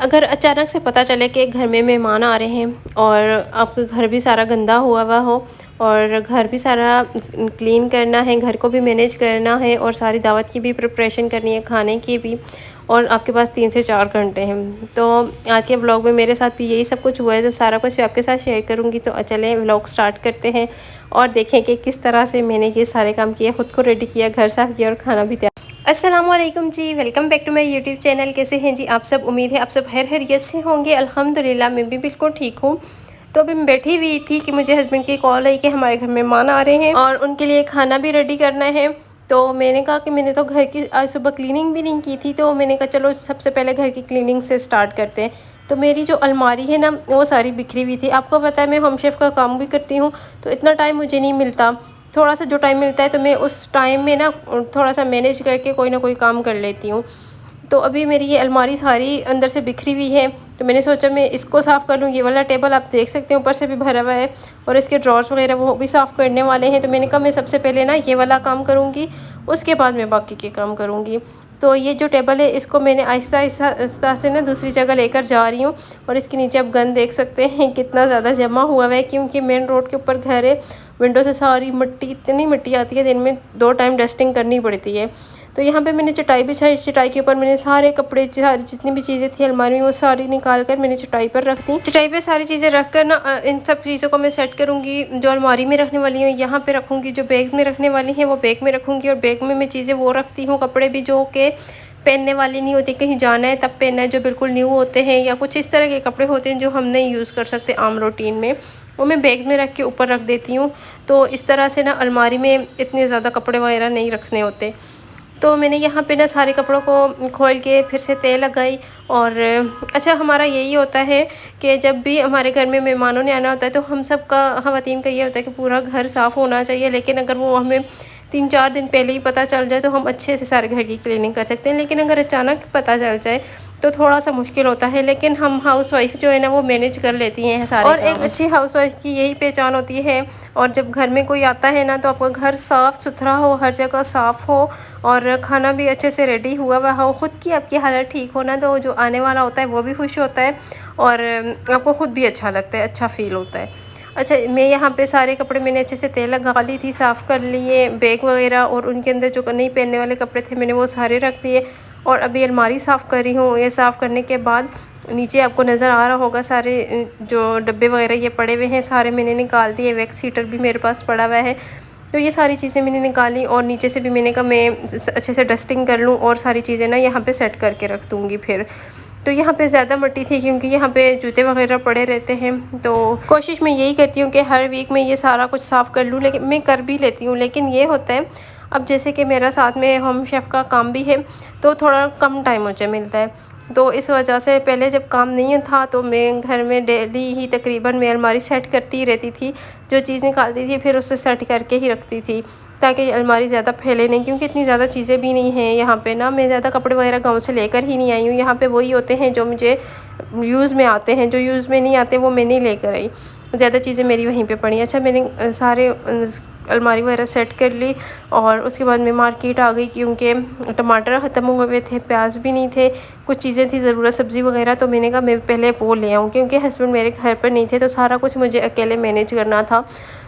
अगर अचानक से पता चले कि घर में मेहमान आ रहे हैं और आपका घर भी सारा गंदा हुआ हो और घर भी सारा क्लीन करना है, घर को भी मैनेज करना है और सारी दावत की भी प्रिपरेशन करनी है, खाने की भी, और आपके पास 3 से 4 घंटे हैं। तो आज के व्लॉग में मेरे साथ भी यही सब कुछ हुआ है, तो सारा कुछ आपके साथ शेयर करूँगी। तो चलें व्लॉग स्टार्ट करते हैं और देखें कि किस तरह से मैंने ये सारे काम किए, ख़ुद को रेडी किया, घर साफ़ किया और खाना भी तैयार। अस्सलामुअलैकुम जी, welcome back to my YouTube channel. कैसे हैं जी आप सब? उम्मीद है आप सब खैरियत से होंगे। अल्हम्दुलिल्लाह मैं भी बिल्कुल ठीक हूँ। तो अभी मैं बैठी हुई थी कि मुझे हस्बैंड की कॉल आई कि हमारे घर मेहमान आ रहे हैं और उनके लिए खाना भी रेडी करना है। तो मैंने कहा कि मैंने तो घर की आज सुबह क्लीनिंग भी नहीं की थी, तो मैंने कहा चलो सबसे पहले घर की क्लीनिंग से स्टार्ट करते हैं। तो मेरी जो अलमारी है ना, वो सारी बिखरी हुई थी। आपको पता है मैं होम शेफ़ का काम भी करती हूँ, तो इतना टाइम मुझे नहीं मिलता। थोड़ा सा जो टाइम मिलता है तो मैं उस टाइम में ना थोड़ा सा मैनेज करके कोई ना कोई काम कर लेती हूँ। तो अभी मेरी ये अलमारी सारी अंदर से बिखरी हुई है, तो मैंने सोचा मैं इसको साफ़ कर लूँ। ये वाला टेबल आप देख सकते हैं ऊपर से भी भरा हुआ है और इसके ड्रॉर्स वगैरह वो भी साफ़ करने वाले हैं। तो मैंने कहा मैं सबसे पहले ना ये वाला काम करूँगी, उसके बाद मैं बाकी के काम करूँगी। तो ये जो टेबल है इसको मैंने आहिस्ता आहिस्ता से ना दूसरी जगह लेकर जा रही हूँ। और इसके नीचे आप गंद देख सकते हैं कितना ज़्यादा जमा हुआ है, क्योंकि मेन रोड के ऊपर घर है। विंडो से सारी मिट्टी, इतनी मिट्टी आती है, दिन में 2 टाइम डस्टिंग करनी पड़ती है। तो यहाँ पे मैंने चटाई बिछाई, चटाई के ऊपर मैंने सारे कपड़े, सारी जितनी भी चीज़ें थी अलमारी में वो सारी निकाल कर मैंने चटाई पर रख दी। चटाई पे सारी चीज़ें रख कर ना इन सब चीज़ों को मैं सेट करूँगी। जो अलमारी में रखने वाली हूँ यहाँ पे रखूँगी, जो बैग में रखने वाली हैं वो बैग में रखूँगी। और बैग में मैं चीज़ें वो रखती हूँ, कपड़े भी जो कि पहनने वाले नहीं होते, कहीं जाना है तब पहनना है, जो बिल्कुल न्यू होते हैं या कुछ इस तरह के कपड़े होते हैं जो हम नहीं यूज़ कर सकते आम रूटीन में, वो मैं बैग में रख के ऊपर रख देती हूँ। तो इस तरह से ना अलमारी में इतने ज़्यादा कपड़े वगैरह नहीं रखने होते। तो मैंने यहाँ पे ना सारे कपड़ों को खोल के फिर से तह लगाई। और अच्छा, हमारा यही होता है कि जब भी हमारे घर में मेहमानों ने आना होता है तो हम सब का, ख़वातीन का ये होता है कि पूरा घर साफ़ होना चाहिए। लेकिन अगर वो हमें 3-4 दिन पहले ही पता चल जाए तो हम अच्छे से सारे घर की क्लीनिंग कर सकते हैं। लेकिन अगर अचानक पता चल जाए तो थोड़ा सा मुश्किल होता है। लेकिन हम हाउसवाइफ जो है ना वो मैनेज कर लेती हैं सारे और काम। एक अच्छी हाउसवाइफ की यही पहचान होती है। और जब घर में कोई आता है ना तो आपका घर साफ़ सुथरा हो, हर जगह साफ़ हो और खाना भी अच्छे से रेडी हुआ हुआ हो, ख़ुद की आपकी हालत ठीक हो ना, तो जो आने वाला होता है वो भी खुश होता है और आपको ख़ुद भी अच्छा लगता है, अच्छा फ़ील होता है। अच्छा, मैं यहाँ पे सारे कपड़े मैंने अच्छे से तह लगा ली थी, साफ़ कर लिए बैग वगैरह, और उनके अंदर जो नहीं पहनने वाले कपड़े थे मैंने वो सारे रख दिए। और अभी अलमारी साफ़ कर रही हूँ। ये साफ़ करने के बाद नीचे आपको नज़र आ रहा होगा सारे जो डब्बे वगैरह ये पड़े हुए हैं, सारे मैंने निकाल दिए। वैक्स हीटर भी मेरे पास पड़ा हुआ है। तो ये सारी चीज़ें मैंने निकाली और नीचे से भी मैंने कहा मैं अच्छे से डस्टिंग कर लूँ और सारी चीज़ें ना यहाँ पे सेट करके रख दूँगी फिर। तो यहाँ पे ज़्यादा मिट्टी थी क्योंकि यहाँ पे जूते वगैरह पड़े रहते हैं, तो कोशिश मैं यही करती हूँ कि हर वीक में ये सारा कुछ साफ़ कर लूँ। लेकिन मैं कर भी लेती हूँ, लेकिन ये होता है अब जैसे कि मेरा साथ में होम शेफ़ का काम भी है तो थोड़ा कम टाइम मुझे मिलता है। तो इस वजह से पहले जब काम नहीं था तो मैं घर में डेली ही तकरीबन मैं अलमारी सेट करती ही रहती थी। जो चीज़ निकालती थी फिर उससे सेट करके ही रखती थी ताकि अलमारी ज़्यादा फैले नहीं, क्योंकि इतनी ज़्यादा चीज़ें भी नहीं हैं यहाँ पे ना। मैं ज़्यादा कपड़े वगैरह गाँव से लेकर ही नहीं आई हूँ। यहाँ पे वही होते हैं जो मुझे यूज़ में आते हैं, जो यूज़ में नहीं आते वो मैं नहीं लेकर आई। ज़्यादा चीज़ें मेरी वहीं पे पड़ी। अच्छा, मैंने सारे अलमारी वगैरह सेट कर ली और उसके बाद मैं मार्केट आ गई क्योंकि टमाटर ख़त्म हुए थे, प्याज भी नहीं थे, कुछ चीज़ें थी ज़रूरत सब्ज़ी वगैरह। तो मैंने कहा मैं पहले वो ले आऊँ, क्योंकि हस्बैंड मेरे घर पर नहीं थे तो सारा कुछ मुझे अकेले मैनेज करना था।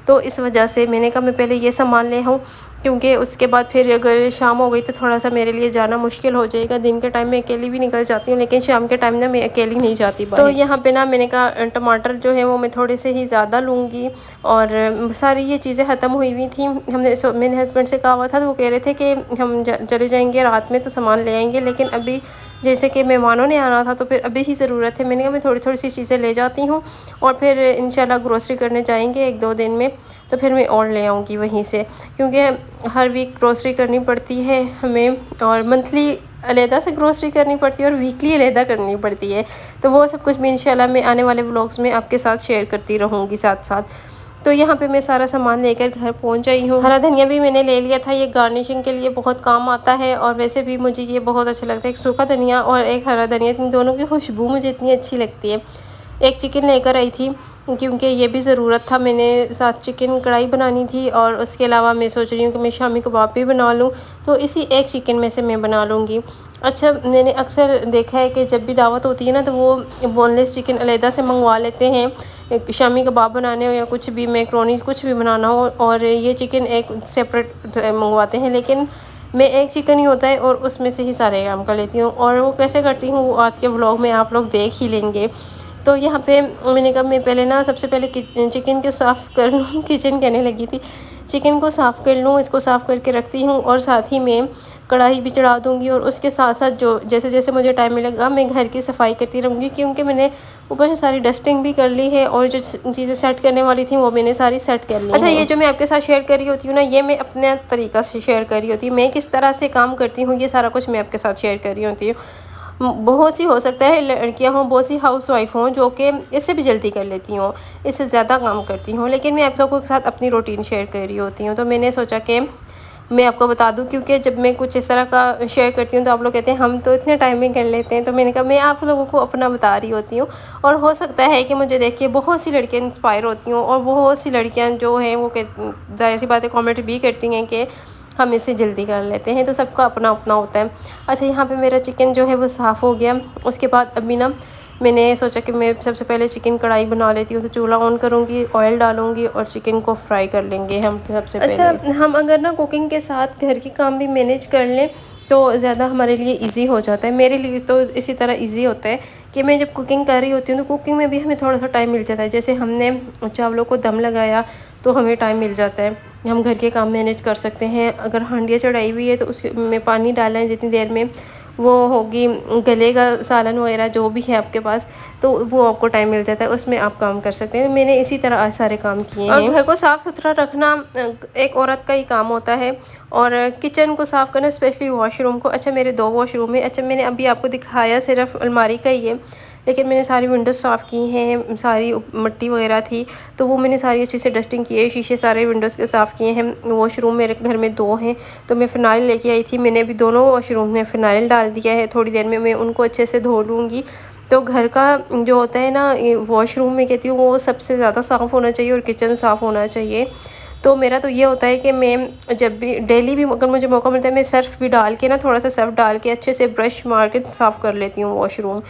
तो इस वजह से मैंने कहा मैं पहले ये सामान ले आऊँ, क्योंकि उसके बाद फिर अगर शाम हो गई तो थोड़ा सा मेरे लिए जाना मुश्किल हो जाएगा। दिन के टाइम में अकेली भी निकल जाती हूँ लेकिन शाम के टाइम ना मैं अकेली नहीं जाती बाहर। तो यहाँ पे ना मैंने कहा टमाटर जो है वो मैं थोड़े से ही ज़्यादा लूँगी। और सारी ये चीज़ें ख़त्म हुई हुई थी। मैंने हस्बैंड से कहा हुआ था तो वो कह रहे थे कि हम चले जाएंगे रात में तो सामान ले आएंगे, लेकिन अभी जैसे कि मेहमानों ने आना था तो फिर अभी ही ज़रूरत है। मैंने कहा मैं थोड़ी थोड़ी सी चीज़ें ले जाती हूँ और फिर इंशाल्लाह ग्रोसरी करने जाएंगे 1-2 दिन में, तो फिर मैं और ले आऊँगी वहीं से, क्योंकि हर वीक ग्रोसरी करनी पड़ती है हमें और मंथली अलहदा से ग्रोसरी करनी पड़ती है और वीकली अलहदा करनी पड़ती है। तो वो सब कुछ भी इंशाल्लाह मैं आने वाले व्लॉग्स में आपके साथ शेयर करती रहूँगी साथ साथ। तो यहाँ पे मैं सारा सामान लेकर घर पहुँच आई हूँ। हरा धनिया भी मैंने ले लिया था, ये गार्निशिंग के लिए बहुत काम आता है और वैसे भी मुझे ये बहुत अच्छा लगता है। एक सूखा धनिया और एक हरा धनिया, इन दोनों की खुशबू मुझे इतनी अच्छी लगती है। एक चिकन लेकर आई थी क्योंकि ये भी ज़रूरत था, मैंने साथ चिकन कढ़ाई बनानी थी और उसके अलावा मैं सोच रही हूँ कि मैं शामी कबाब भी बना लूँ, तो इसी एक चिकन में से मैं बना लूँगी। अच्छा, मैंने अक्सर देखा है कि जब भी दावत होती है ना, तो वो बोनलेस चिकन अलहदा से मंगवा लेते हैं। एक शामी कबाब बनाने हो या कुछ भी मैकरोनी कुछ भी बनाना हो, और ये चिकन एक सेपरेट मंगवाते हैं। लेकिन मैं एक चिकन ही होता है और उसमें से ही सारे काम कर लेती हूँ, और वो कैसे करती हूँ वो आज के व्लॉग में आप लोग देख ही लेंगे। तो यहाँ पे मैंने कहा मैं पहले ना सबसे पहले चिकन को साफ़ कर लूँ किचन कहने लगी थी। चिकन को साफ़ कर लूँ, इसको साफ़ करके रखती हूँ, और साथ ही में कढ़ाई भी चढ़ा दूँगी, और उसके साथ साथ जो जैसे जैसे मुझे टाइम मिलेगा मैं घर की सफाई करती रहूँगी, क्योंकि मैंने ऊपर से सारी डस्टिंग भी कर ली है, और जो चीज़ें सेट करने वाली थी वो मैंने सारी सेट कर ली हैं। अच्छा, ये जो मैं आपके साथ शेयर कर रही होती हूँ ना, ये मैं अपने तरीक़ा से शेयर कर रही होती हूँ। मैं किस तरह से काम करती हूँ ये सारा कुछ मैं आपके साथ शेयर कर रही होती हूँ। बहुत सी हो सकता है लड़कियां हों, बहुत सी हाउसवाइफ हों जो कि इससे भी जल्दी कर लेती हों, इससे ज़्यादा काम करती हों, लेकिन मैं आप लोगों के साथ अपनी रूटीन शेयर कर रही होती हूँ। तो मैंने सोचा कि मैं आपको बता दूं, क्योंकि जब मैं कुछ इस तरह का शेयर करती हूँ तो आप लोग कहते हैं हम तो इतने टाइम में कर लेते हैं। तो मैंने कहा मैं आप लोगों को अपना बता रही होती हूँ, और हो सकता है कि मुझे देख के बहुत सी लड़कियाँ इंस्पायर होती हूँ, और बहुत सी लड़कियाँ जो हैं वो ज़ाहिर सी बात है कॉमेंट भी करती हैं कि हम इससे जल्दी कर लेते हैं। तो सबका अपना अपना होता है। अच्छा, यहाँ पे मेरा चिकन जो है वो साफ़ हो गया। उसके बाद अभी ना मैंने सोचा कि मैं सबसे पहले चिकन कढ़ाई बना लेती हूँ। तो चूल्हा ऑन करूँगी, ऑयल डालूँगी, और चिकन को फ्राई कर लेंगे हम सबसे पहले। अच्छा, हम अगर ना कुकिंग के साथ घर के काम भी मैनेज कर लें तो ज़्यादा हमारे लिए ईज़ी हो जाता है। मेरे लिए तो इसी तरह ईज़ी होता है कि मैं जब कुकिंग कर रही होती हूँ तो कुकिंग में भी हमें थोड़ा-सा टाइम मिल जाता है। जैसे हमने चावलों को दम लगाया तो हमें टाइम मिल जाता है। हम घर के काम मैनेज कर सकते हैं। अगर हांडिया चढ़ाई हुई है तो उसमें पानी डालना है, जितनी देर में वो होगी गलेगा सालन वगैरह जो भी है आपके पास, तो वो आपको टाइम मिल जाता है, उसमें आप काम कर सकते हैं। मैंने इसी तरह आज सारे काम किए हैं। और घर को साफ़ सुथरा रखना एक औरत का ही काम होता है, और किचन को साफ़ करना, स्पेशली वॉशरूम को। अच्छा, मेरे 2 वॉशरूम है। अच्छा, मैंने अभी आपको दिखाया सिर्फ अलमारी का ही है, लेकिन मैंने सारी विंडोज़ साफ़ की हैं। सारी मिट्टी वगैरह थी तो वो मैंने सारी अच्छे से डस्टिंग की है। शीशे सारे विंडोज़ के साफ़ किए हैं। वॉशरूम मेरे घर में 2 हैं, तो मैं फ़िनाइल लेके आई थी। मैंने अभी दोनों वॉशरूम में फ़िनाइल डाल दिया है। थोड़ी देर में मैं उनको अच्छे से धो लूँगी। तो घर का जो होता है ना, वॉशरूम में कहती हूँ वो सबसे ज़्यादा साफ़ होना चाहिए, और किचन साफ़ होना चाहिए। तो मेरा तो ये होता है कि मैं जब भी डेली भी अगर मुझे मौका मिलता है, मैं सर्फ़ भी डाल के ना, थोड़ा-सा सर्फ़ डाल के अच्छे से ब्रश मार के साफ़ कर लेती हूँ वॉशरूम।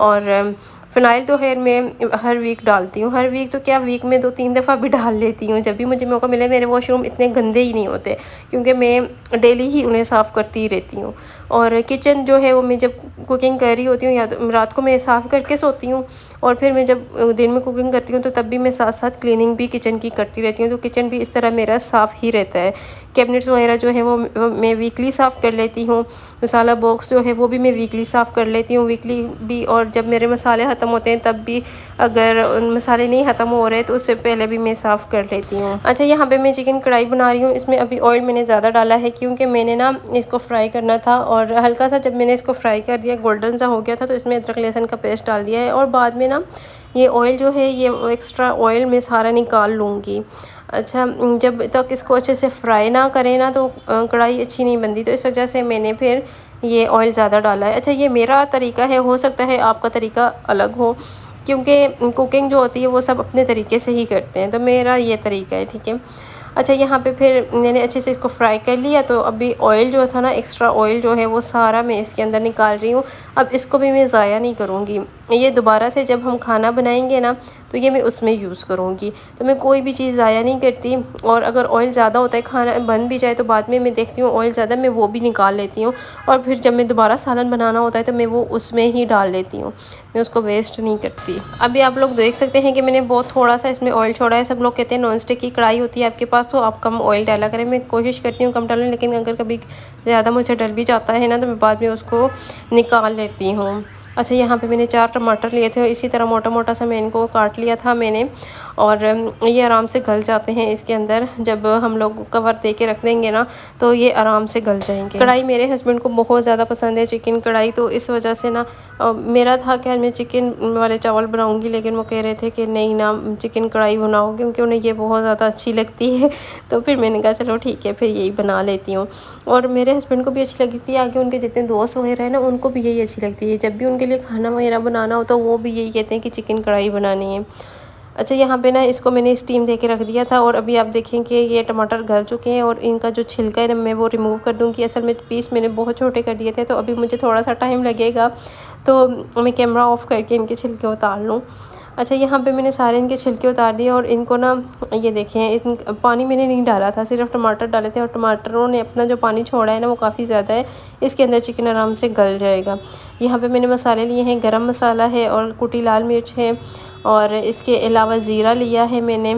और फ़िनाइल तो ख़ैर मैं हर वीक डालती हूँ। हर वीक तो क्या, वीक में 2-3 दफ़ा भी डाल लेती हूँ। जब भी मुझे मौका मिले, मेरे वॉशरूम इतने गंदे ही नहीं होते, क्योंकि मैं डेली ही उन्हें साफ़ करती ही रहती हूँ। और किचन जो है वो मैं जब कुकिंग कर रही होती हूँ या तो रात को मैं साफ़ करके सोती हूँ, और फिर मैं जब दिन में कुकिंग करती हूँ तो तब भी मैं साथ-साथ क्लीनिंग भी किचन की करती रहती हूँ। तो किचन भी इस तरह मेरा साफ़ ही रहता है। कैबिनेट्स वगैरह जो है वो मैं वीकली साफ़ कर लेती हूँ। मसाला बॉक्स जो है वो भी मैं वीकली साफ़ कर लेती हूँ, वीकली भी। और जब मेरे मसाले ख़त्म होते हैं तब भी, अगर मसाले नहीं ख़त्म हो रहे तो उससे पहले भी मैं साफ़ कर लेती हूँ। अच्छा, यहाँ पे मैं चिकन कढ़ाई बना रही हूँ। इसमें अभी ऑयल मैंने ज़्यादा डाला है, क्योंकि मैंने ना इसको फ्राई करना था, और हल्का सा जब मैंने इसको फ्राई कर दिया, गोल्डन सा हो गया था, तो इसमें अदरक लहसुन का पेस्ट डाल दिया है। और बाद में ना ये ऑयल जो है, ये एक्स्ट्रा ऑयल मैं सारा निकाल लूँगी। अच्छा, जब तक इसको अच्छे से फ्राई ना करें ना, तो कढ़ाई अच्छी नहीं बनती। तो इस वजह से मैंने फिर ये ऑयल ज़्यादा डाला है। अच्छा, ये मेरा तरीका है, हो सकता है आपका तरीका अलग हो, क्योंकि कुकिंग जो होती है वो सब अपने तरीके से ही करते हैं। तो मेरा ये तरीका है, ठीक है। अच्छा, यहाँ पे फिर मैंने अच्छे से इसको फ्राई कर लिया। तो अभी ऑयल जो था ना, एक्स्ट्रा ऑयल जो है वो सारा मैं इसके अंदर निकाल रही हूँ। अब इसको भी मैं ज़ाया नहीं करूँगी, ये दोबारा से जब हम खाना बनाएंगे ना, तो ये मैं उसमें यूज़ करूँगी। तो मैं कोई भी चीज़ ज़ाया नहीं करती। और अगर ऑयल ज़्यादा होता है, खाना बन भी जाए, तो बाद में मैं देखती हूँ ऑयल ज़्यादा, मैं वो भी निकाल लेती हूँ, और फिर जब मैं दोबारा सालन बनाना होता है तो मैं वो उसमें ही डाल लेती हूँ। मैं उसको वेस्ट नहीं करती। अभी आप लोग देख सकते हैं कि मैंने बहुत थोड़ा सा इसमें ऑयल छोड़ा है। सब लोग कहते हैं नॉन स्टिक की कढ़ाई होती है आपके पास तो आप कम ऑयल डाला करें। मैं कोशिश करती हूँ कम डालूँ, लेकिन अगर कभी ज़्यादा मुझे डल भी जाता है ना, तो मैं बाद में उसको निकाल लेती हूँ। अच्छा, यहाँ पे मैंने 4 टमाटर लिए थे, और इसी तरह मोटा-मोटा सा मैं इनको काट लिया था मैंने, और ये आराम से गल जाते हैं इसके अंदर। जब हम लोग कवर दे के रख देंगे ना, तो ये आराम से गल जाएंगे। कढ़ाई मेरे हस्बैंड को बहुत ज़्यादा पसंद है, चिकन कढ़ाई। तो इस वजह से ना मेरा था कि आज मैं चिकन वाले चावल बनाऊंगी, लेकिन वो कह रहे थे कि नहीं ना, चिकन कढ़ाई बनाओ, क्योंकि उन्हें ये बहुत ज़्यादा अच्छी लगती है। तो फिर मैंने कहा चलो ठीक है, फिर यही बना लेती हूँ। और मेरे हस्बैंड को भी अच्छी लगती थी। आगे उनके जितने दोस्त वगैरह हैं ना, उनको भी यही अच्छी लगती है। जब भी उनके लिए खाना वगैरह बनाना हो तो वो भी यही कहते हैं कि चिकन कढ़ाई बनानी है। अच्छा, यहाँ पे ना इसको मैंने स्टीम दे के रख दिया था और अभी आप देखें कि ये टमाटर गल चुके हैं और इनका जो छिलका है ना मैं वो रिमूव कर दूँगी। असल में पीस मैंने बहुत छोटे कर दिए थे, तो अभी मुझे थोड़ा-सा टाइम लगेगा, तो मैं कैमरा ऑफ करके इनके छिलके उतार लूँ। अच्छा, यहाँ पे मैंने सारे इनके छिलके उतार दिए और इनको ना ये देखें, इन पानी मैंने नहीं डाला था, सिर्फ टमाटर डाले थे और टमाटरों ने अपना जो पानी छोड़ा है ना वो काफ़ी ज़्यादा है। इसके अंदर चिकन आराम से गल जाएगा। यहाँ पे मैंने मसाले लिए हैं, गरम मसाला है और कुटी लाल मिर्च है और इसके अलावा ज़ीरा लिया है मैंने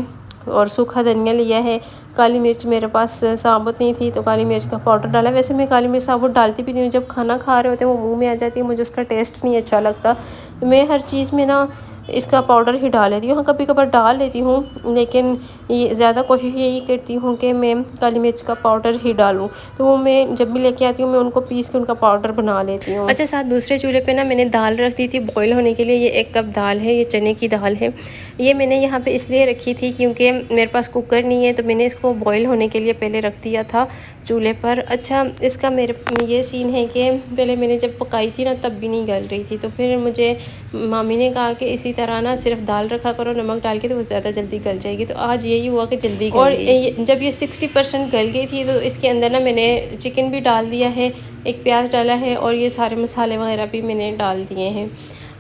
और सूखा धनिया लिया है। काली मिर्च मेरे पास साबुत नहीं थी तो काली मिर्च का पाउडर डाला। वैसे मैं काली मिर्च साबुत डालती भी नहीं हूँ, जब खाना खा रहे होते हैं वो मुंह में आ जाती है, मुझे उसका टेस्ट नहीं अच्छा लगता, तो मैं हर चीज़ में ना इसका पाउडर ही डाल लेती हूँ। हाँ, कभी कभार डाल लेती हूँ, लेकिन ये ज़्यादा कोशिश यही करती हूँ कि मैं काली मिर्च का पाउडर ही डालूँ। तो वो मैं जब भी लेके आती हूँ मैं उनको पीस के उनका पाउडर बना लेती हूँ। अच्छा, साथ दूसरे चूल्हे पे ना मैंने दाल रख दी थी बॉईल होने के लिए। ये 1 कप दाल है, ये चने की दाल है। ये मैंने यहाँ पे इसलिए रखी थी क्योंकि मेरे पास कुकर नहीं है, तो मैंने इसको बॉईल होने के लिए पहले रख दिया था चूल्हे पर। अच्छा, इसका मेरे ये सीन है कि पहले मैंने जब पकाई थी ना तब भी नहीं गल रही थी, तो फिर मुझे मामी ने कहा कि इसी तरह ना सिर्फ दाल रखा करो नमक डाल के, तो वो ज़्यादा जल्दी गल जाएगी। तो आज यही हुआ कि जल्दी गल गई। जब ये 60% गल गई थी तो इसके अंदर ना मैंने चिकन भी डाल दिया है, एक प्याज डाला है और ये सारे मसाले वगैरह भी मैंने डाल दिए हैं।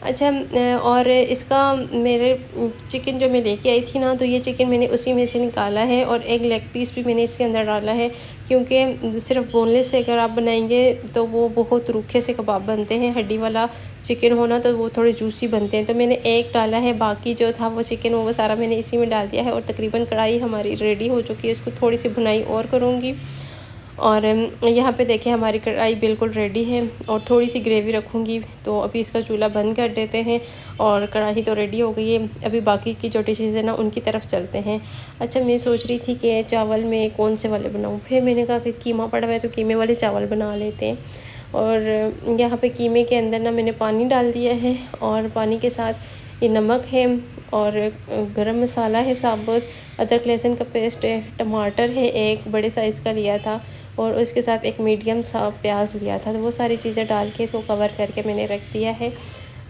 अच्छा, और इसका मेरे चिकन जो मैं लेके आई थी ना, तो ये चिकन मैंने उसी में से निकाला है और एक लेग पीस भी मैंने इसके अंदर डाला है, क्योंकि सिर्फ बोनलेस से अगर आप बनाएंगे तो वो बहुत रूखे से कबाब बनते हैं। हड्डी वाला चिकन होना तो वो थोड़े जूसी बनते हैं, तो मैंने एक डाला है, बाकी जो था वो चिकन वो सारा मैंने इसी में डाल दिया है। और तकरीबन कढ़ाई हमारी रेडी हो चुकी है, इसको थोड़ी सी भुनाई और करूँगी। और यहाँ पे देखें हमारी कढ़ाई बिल्कुल रेडी है और थोड़ी सी ग्रेवी रखूँगी। तो अभी इसका चूल्हा बंद कर देते हैं और कढ़ाई तो रेडी हो गई है। अभी बाकी की जो डिशेज़ है ना उनकी तरफ चलते हैं। अच्छा, मैं सोच रही थी कि चावल में कौन से वाले बनाऊँ, फिर मैंने कहा कि कीमा पड़ा हुआ है तो कीमे वाले चावल बना लेते हैं। और यहाँ पे कीमे के अंदर ना मैंने पानी डाल दिया है और पानी के साथ ये नमक है और गरम मसाला है साबुत, अदरक लहसुन का पेस्ट है, टमाटर है एक बड़े साइज़ का लिया था और उसके साथ एक मीडियम सा प्याज लिया था। तो वो सारी चीज़ें डाल के इसको कवर करके मैंने रख दिया है।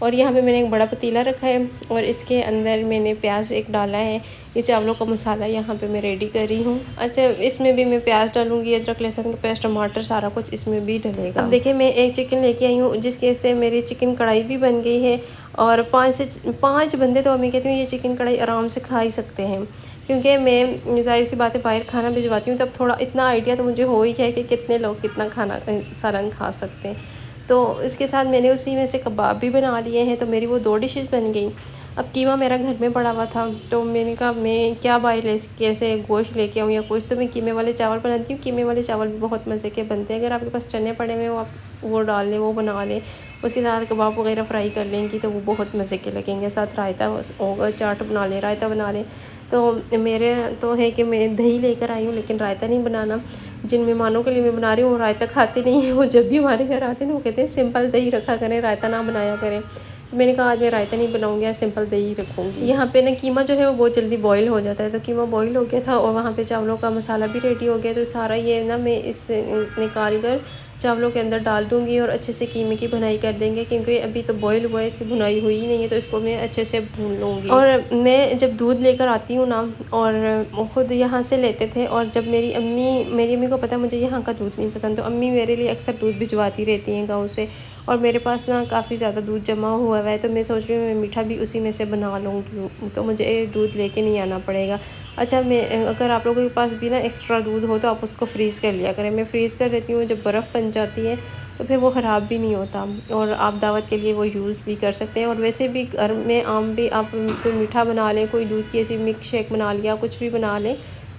और यहाँ पे मैंने एक बड़ा पतीला रखा है और इसके अंदर मैंने प्याज एक डाला है। ये चावलों का मसाला यहाँ पे मैं रेडी कर रही हूँ। अच्छा, इसमें भी मैं प्याज डालूँगी, अदरक लहसुन का पेस्ट, टमाटर, सारा कुछ इसमें भी डलेगा। अब देखिए, मैं एक चिकन लेके आई हूँ जिसके से मेरी चिकन कढ़ाई भी बन गई है और 5 बंदे तो मैं कहती हूँ ये चिकन कढ़ाई आराम से खा ही सकते हैं, क्योंकि मैं ज़ाहिर सी बात है बाहर खाना भिजवाती हूँ, तब थोड़ा इतना आइडिया तो मुझे हो ही है कि कितने लोग कितना खाना सालन खा सकते हैं। तो इसके साथ मैंने उसी में से कबाब भी बना लिए हैं, तो मेरी वो 2 डिशेज़ बन गई। अब कीमा मेरा घर में पड़ा हुआ था, तो मैंने कहा मैं क्या बाहर कैसे गोश्त लेके आऊँ या कुछ, तो मैं कीमे वाले चावल बनाती हूँ। कीमे वाले चावल भी बहुत मज़े के बनते हैं। अगर आपके पास चने पड़े हुए हो आप वो डाल लें, वो बना लें, उसके साथ कबाब वगैरह फ्राई कर लेंगी तो वो बहुत मज़े के लगेंगे। साथ रायता होगा, चाट बना लें, रायता बना लें। तो मेरे तो है कि मैं दही लेकर आई हूँ, लेकिन रायता नहीं बनाना। जिन मेहमानों के लिए मैं बना रही हूँ वो रायता खाते नहीं हैं, वो जब भी हमारे घर आते हैं तो वो कहते हैं सिंपल दही रखा करें, रायता ना बनाया करें। तो मैंने कहा आज मैं रायता नहीं बनाऊँगी, आज सिंपल दही रखूँगी। यहाँ पे ना कीमा जो है वो बहुत जल्दी बॉईल हो जाता है, तो कीमा बॉईल हो गया था और वहाँ पे चावलों का मसाला भी रेडी हो गया। तो सारा ये ना मैं इस निकाल कर चावलों के अंदर डाल दूँगी और अच्छे से कीमे की भुनाई कर देंगे, क्योंकि अभी तो बॉईल हुआ है, इसकी भुनाई हुई ही नहीं है, तो इसको मैं अच्छे से भून लूँगी। और मैं जब दूध लेकर आती हूँ ना, और ख़ुद यहाँ से लेते थे, और जब मेरी अम्मी को पता है मुझे यहाँ का दूध नहीं पसंद, तो अम्मी मेरे लिए अक्सर दूध भिजवाती रहती हैं गाँव से, और मेरे पास ना काफ़ी ज़्यादा दूध जमा हुआ है, तो मैं सोच रही हूँ मैं मीठा भी उसी में से बना लूँगी, तो मुझे दूध लेके नहीं आना पड़ेगा। अच्छा, मैं अगर आप लोगों के पास भी ना एक्स्ट्रा दूध हो तो आप उसको फ्रीज़ कर लिया करें। मैं फ्रीज़ कर लेती हूँ, जब बर्फ़ बन जाती है तो फिर वो ख़राब भी नहीं होता और आप दावत के लिए वो यूज़ भी कर सकते हैं। और वैसे भी घर में आम भी आप कोई मीठा बना लें, कोई दूध की ऐसी मिल्क शेक बना लिया, कुछ भी बना लें,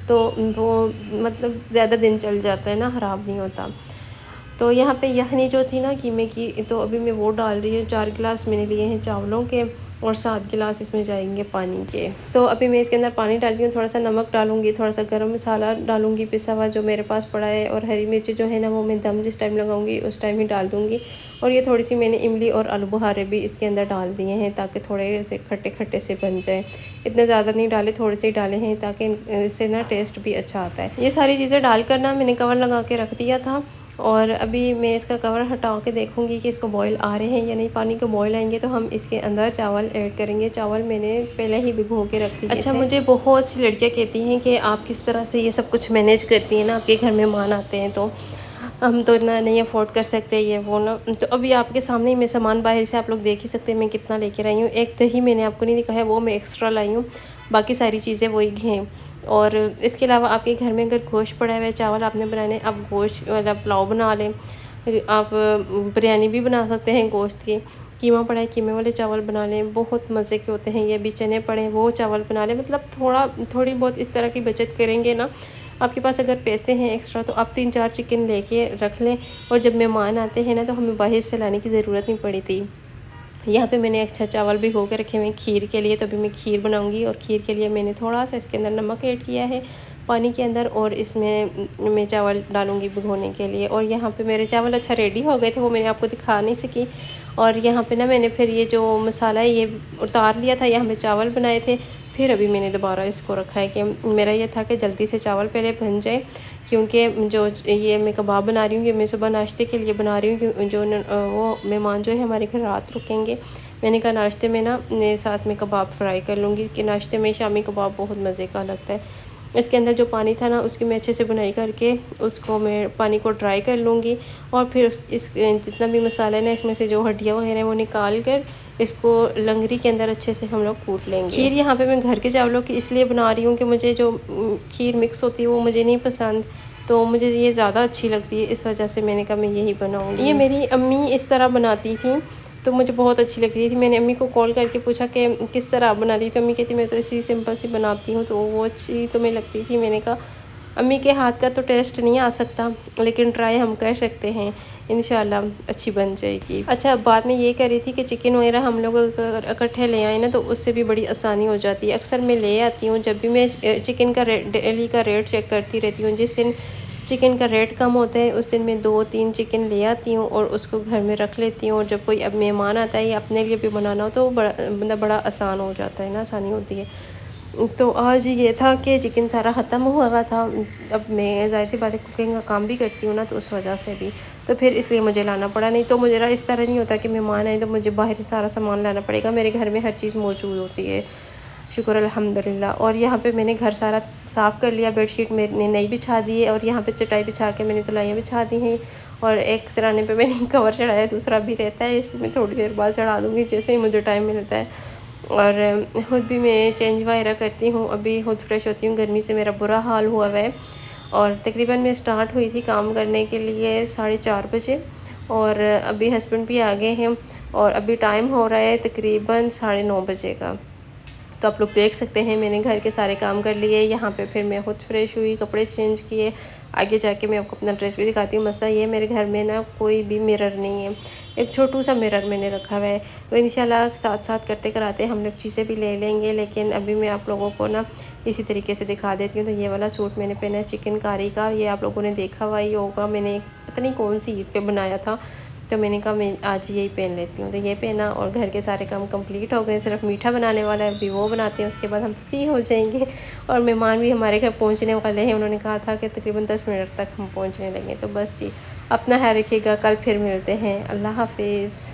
तो वो मतलब ज़्यादा दिन चल जाता है ना, ख़राब नहीं होता। तो यहाँ पे यखनी जो थी ना कीमे की, तो अभी मैं वो डाल रही हूँ। 4 गिलास मैंने लिए हैं चावलों के और 7 गिलास इसमें जाएंगे पानी के। तो अभी मैं इसके अंदर पानी डालती हूँ, थोड़ा सा नमक डालूँगी, थोड़ा सा गरम मसाला डालूँगी पिसा हुआ जो मेरे पास पड़ा है, और हरी मिर्ची जो है ना वो मैं दम जिस टाइम लगाऊँगी उस टाइम ही डाल दूँगी। और ये थोड़ी सी मैंने इमली और आलू बुखारे भी इसके अंदर डाल दिए हैं ताकि थोड़े से खट्टे खट्टे से बन जाए। इतने ज़्यादा नहीं डाले, थोड़े से ही डाले हैं ताकि इससे ना टेस्ट भी अच्छा आता है। ये सारी चीज़ें डालकर ना मैंने कवर लगा के रख दिया था और अभी मैं इसका कवर हटा के देखूँगी कि इसको बॉयल आ रहे हैं या नहीं। पानी को बॉयल आएंगे तो हम इसके अंदर चावल ऐड करेंगे। चावल मैंने पहले ही भिगो के रख दिए थे। अच्छा, मुझे बहुत सी लड़कियाँ कहती हैं कि आप किस तरह से ये सब कुछ मैनेज करती हैं ना, आपके घर मेहमान आते हैं तो हम तो इतना नहीं अफोर्ड कर सकते ये वो ना। तो अभी आपके सामने ही मैं सामान बाहर से आप लोग देख ही सकते हैं मैं कितना लेकर आई हूँ। एक दही मैंने आपको नहीं दिखाया, वो मैं एक्स्ट्रा लाई हूँ, बाकी सारी चीज़ें वही हैं। और इसके अलावा आपके घर में अगर गोश्त पड़ा हुआ है, चावल आपने बनाने, आप गोश्त वाला पुलाव बना लें। आप बिरयानी भी बना सकते हैं गोश्त की। कीमा पड़ा है, कीमे वाले चावल बना लें, बहुत मज़े के होते हैं ये भी। चने पड़े हैं, वो चावल बना लें। मतलब थोड़ी बहुत इस तरह की बचत करेंगे ना। आपके पास अगर पैसे हैं एक्स्ट्रा तो आप 3-4 चिकन लेके रख लें, और जब मेहमान आते हैं ना तो हमें बाहर से लाने की ज़रूरत नहीं पड़ी थी। यहाँ पे मैंने अच्छा चावल भिगो के रखे हुए हैं खीर के लिए, तो अभी मैं खीर बनाऊंगी। और खीर के लिए मैंने थोड़ा सा इसके अंदर नमक ऐड किया है पानी के अंदर, और इसमें मैं चावल डालूंगी भिगोने के लिए। और यहाँ पे मेरे चावल अच्छा रेडी हो गए थे, वो मैंने आपको दिखा नहीं सकी। और यहाँ पे ना मैंने फिर ये जो मसाला है ये उतार लिया था, यहाँ पे चावल बनाए थे। फिर अभी मैंने दोबारा इसको रखा है कि मेरा ये था कि जल्दी से चावल पहले बन जाए, क्योंकि जो ये मैं कबाब बना रही हूँ, ये मैं सुबह नाश्ते के लिए बना रही हूँ। जो वो मेहमान जो है हमारे घर रात रुकेंगे। मैंने कहा नाश्ते में ना साथ में कबाब फ्राई कर लूँगी, कि नाश्ते में शामी कबाब बहुत मज़े का लगता है। इसके अंदर जो पानी था ना उसकी मैं अच्छे से बुनाई करके उसको मैं पानी को ड्राई कर लूँगी। और फिर इस जितना भी मसाला है ना, इसमें से जो हड्डियाँ वगैरह हैं वो निकाल कर इसको लंगरी के अंदर अच्छे से हम लोग कूट लेंगे। खीर यहाँ पे मैं घर के चावलों की इसलिए बना रही हूँ कि मुझे जो खीर मिक्स होती है वो मुझे नहीं पसंद, तो मुझे ये ज़्यादा अच्छी लगती है, इस वजह से मैंने कहा मैं यही बनाऊँगी। ये मेरी अम्मी इस तरह बनाती थी तो मुझे बहुत अच्छी लगती थी। मैंने अम्मी को कॉल करके पूछा कि किस तरह आप बनाती, तो अम्मी कहती मैं तो इसी सिंपल सी बनाती हूँ, तो वो अच्छी तुम्हें लगती थी। मैंने कहा अम्मी के हाथ का तो टेस्ट नहीं आ सकता, लेकिन ट्राई हम कर सकते हैं, इंशाल्लाह अच्छी बन जाएगी। अच्छा, बाद में ये कह रही थी कि चिकन वगैरह हम लोग अगर इकट्ठे ले आए ना तो उससे भी बड़ी आसानी हो जाती है। अक्सर मैं ले आती हूँ, जब भी मैं चिकन का डेली का रेट चेक करती रहती हूँ। जिस दिन चिकन का रेट कम होता है उस दिन मैं 2-3 चिकन ले आती हूँ और उसको घर में रख लेती हूँ। और जब कोई अब मेहमान आता है या अपने लिए भी बनाना हो तो बड़ा आसान हो जाता है ना, आसानी होती है। तो आज ये था कि चिकन सारा ख़त्म हुआ था। अब मैं ज़ाहिर सी बात है कुकिंग का काम भी करती हूँ ना, तो उस वजह से भी तो फिर इसलिए मुझे लाना पड़ा। नहीं तो मुझे इस तरह नहीं होता कि मेहमान आए तो मुझे बाहर से सारा सामान लाना पड़ेगा। मेरे घर में हर चीज़ मौजूद होती है, शुक्र अल्हम्दुलिल्लाह। और यहाँ पे मैंने घर सारा साफ़ कर लिया, बेडशीट मैंने नई बिछा दी है, और यहाँ पे चटाई बिछा के मैंने तलाइयाँ बिछा दी हैं। और एक सिराने पे मैंने कवर चढ़ाया, दूसरा भी रहता है, इस पर मैं थोड़ी देर बाद चढ़ा दूँगी जैसे ही मुझे टाइम मिलता है। और खुद भी मैं चेंज वगैरह करती हूँ, अभी खुद फ्रेश होती हूँ। गर्मी से मेरा बुरा हाल हुआ है। और तकरीबन मैं स्टार्ट हुई थी काम करने के लिए 4:30 बजे, और अभी हस्बैंड भी आ गए हैं, और अभी टाइम हो रहा है तकरीबन 9:30 बजे का। तो आप लोग देख सकते हैं मैंने घर के सारे काम कर लिए। यहाँ पे फिर मैं खुद फ्रेश हुई, कपड़े चेंज किए। आगे जाके मैं आपको अपना ड्रेस भी दिखाती हूँ। मसला ये मेरे घर में ना कोई भी मिरर नहीं है, एक छोटू सा मिरर मैंने रखा हुआ है। तो इंशाल्लाह साथ साथ करते कराते हम लोग चीज़ें भी ले लेंगे। लेकिन अभी मैं आप लोगों को ना इसी तरीके से दिखा देती हूँ। तो ये वाला सूट मैंने पहना है चिकनकारी का, ये आप लोगों ने देखा हुआ ही होगा, मैंने पता नहीं कौन सी ईद पे बनाया था, तो मैंने कहा मैं आज यही पहन लेती हूँ। तो ये पहना और घर के सारे काम कंप्लीट हो गए। सिर्फ मीठा बनाने वाला है, अभी वो बनाते हैं, उसके बाद हम फ्री हो जाएंगे। और मेहमान भी हमारे घर पहुँचने वाले हैं, उन्होंने कहा था कि तकरीबन 10 मिनट तक हम पहुँचने लगे। तो बस जी, अपना ख्याल रखिएगा, कल फिर मिलते हैं। अल्लाह हाफिज़।